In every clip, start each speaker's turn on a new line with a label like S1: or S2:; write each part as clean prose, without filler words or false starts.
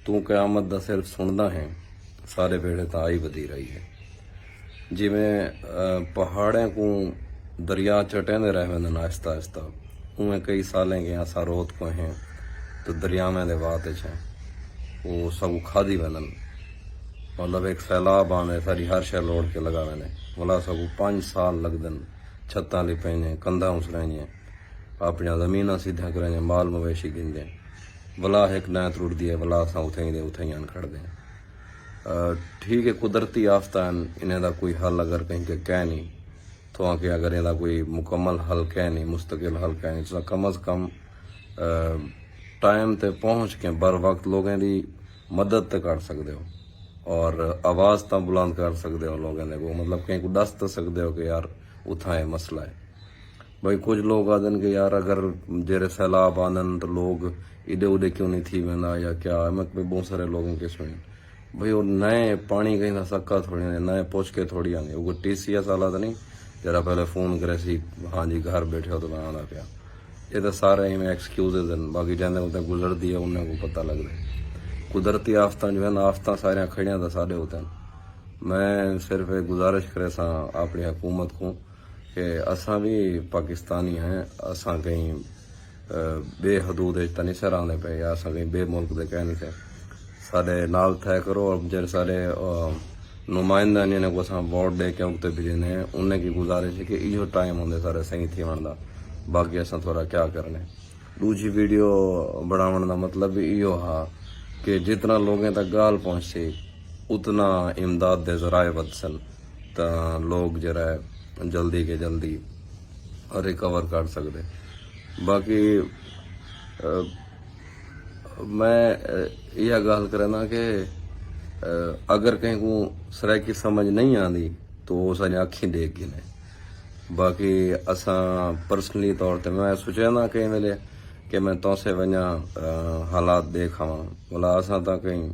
S1: तू क़यामत दा सिर्फ सुनदा है, सारे वेड़े तो आई वधी रही है। जिमें पहाड़ों को दरिया चटेंदे रह वेंदन आहिस्ता आहिस्ता, उमें कई सालें के असां रोत को हैं तो दरियावें दे वात छे वो सब खादी वेंदन। मतलब एक सैलाब आने सारी हर शय लोड़ के लगा वेंदे, भला सब 5 साल लगदन छत्तां ली पैंजे, कंधा उसराइजे, अपना ज़मीना सीधा करेंगे, माल मवेशी गिनदे, भला एक न त्रुटदी है, भला असां उथई दे उथई आन खड़दे। ठीक है, कुदरती आफता इन्हें दा कोई हल अगर कहीं के कह नहीं तो आके अगर इहदा कोई मुकम्मल हल कह नहीं, मुस्तकिल हल कह नहीं, तो कम अज़ कम टाइम ते पहुँच के बर वक्त लोगों की मदद ते कर सकते हो और आवाज़ तो बुलंद कर सकते हो लोगों को, मतलब कहीं को दस तो सकते हो कि यार उथा है मसला है। भाई कुछ लोग आदन कि यार अगर जेरे सैलाब आनन तो लोग इधे उधे क्यों नहीं थी वेंदा या क्या, मैं बहुत सारे लोगों के सुने भाई वो नए पानी कहीं सक्का थोड़ी ने नए पहुँच के थोड़ी आने, वो TCS वाला तो नहीं जरा पहले फोन करे सी हाँ जी घर बैठे हो तो मैं आना पाया, ये तो सारे इवें एक्सक्यूजेज हैं, बाकी जैसे उतने गुजरती है उन्हें को पता लगता है। कुदरती आफता जो है ना आफता सारिया खड़िया तो सारे होते हैं। मैं सिर्फ एक गुजारिश करे सा अपनी हुकूमत को कि असां भी पाकिस्तानी हैं, असां कहीं बेहदूद तो नहीं सराहने पे या असां कहीं बे मुल्क दे कह नहीं थे, साढ़े नाल तय करो और जेरे सारे नुमाइंदा जिन्हें को असां वोट दे के उगते भेजने हैं उन्हें की गुजारिश है कि इहो टाइम होंगे सारे सही थी वनदा, बाकी असां थोड़ा क्या करने। दूजी वीडियो बनावन का मतलब भी इहो हा कि जितना लोगों तक गाल पहुँचे उतना इमदाद दे जराए वधसन तो लोग जरा जल्दी के जल्दी रिकवर कर सकते। बाकी मैं यह गल करना कि अगर कहीं को सराय की समझ नहीं आती तो वो सारी अखी देख गिने। बाकी असां पर्सनली तौर पर मैं सोचा ना कई वेले कि मैं तो से वजा हालात देख आवा, बोला असां तो कहीं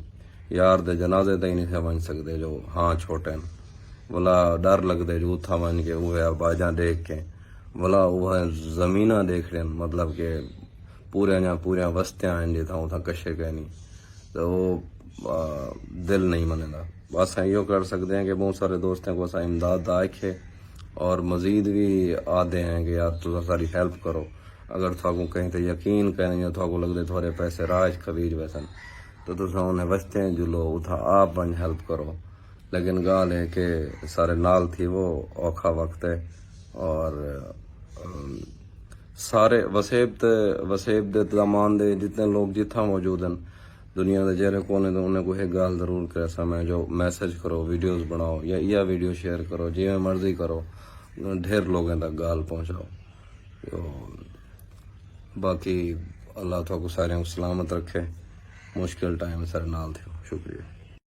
S1: यार दे जनाजे तक नहीं थे वन सकते जो हाँ छोटे हैं, बोला डर लगते जो उथा वन के वह बाजा देख के, बोला वह जमीना देख रहे मतलब कि पूरे वस्तियां हैं जिता उथा कशे कह नहीं तो वो दिल नहीं मनेगा। बस यो कर सकते हैं कि बहुत सारे दोस्तों को असा इमदाद आखे और मजीद भी आते हैं कि यार तुम सारी हेल्प करो, अगर थाको कहीं तो यकीन करें या थाको लगते थोड़े पैसे राज खबीज वैसन तो तुम उन्हें वस्ते जुलो उथा आप वन हेल्प करो। लेकिन गाल है कि सारे नाल थी वो औखा वक्त है और सारे वसेब दे तमान दे जितने लोग जिथा मौजूद हैं दुनिया के जेरे कोने तो उन्हें को एक गाल जरूर करे समय जो मैसेज करो, वीडियोस बनाओ या यह वीडियो शेयर करो, जिमें मर्जी करो, ढेर लोगों तक गाल पहुँचाओ। तो बाकी अल्लाह तो सारे सलामत रखे, मुश्किल टाइम सर नाल थे। शुक्रिया।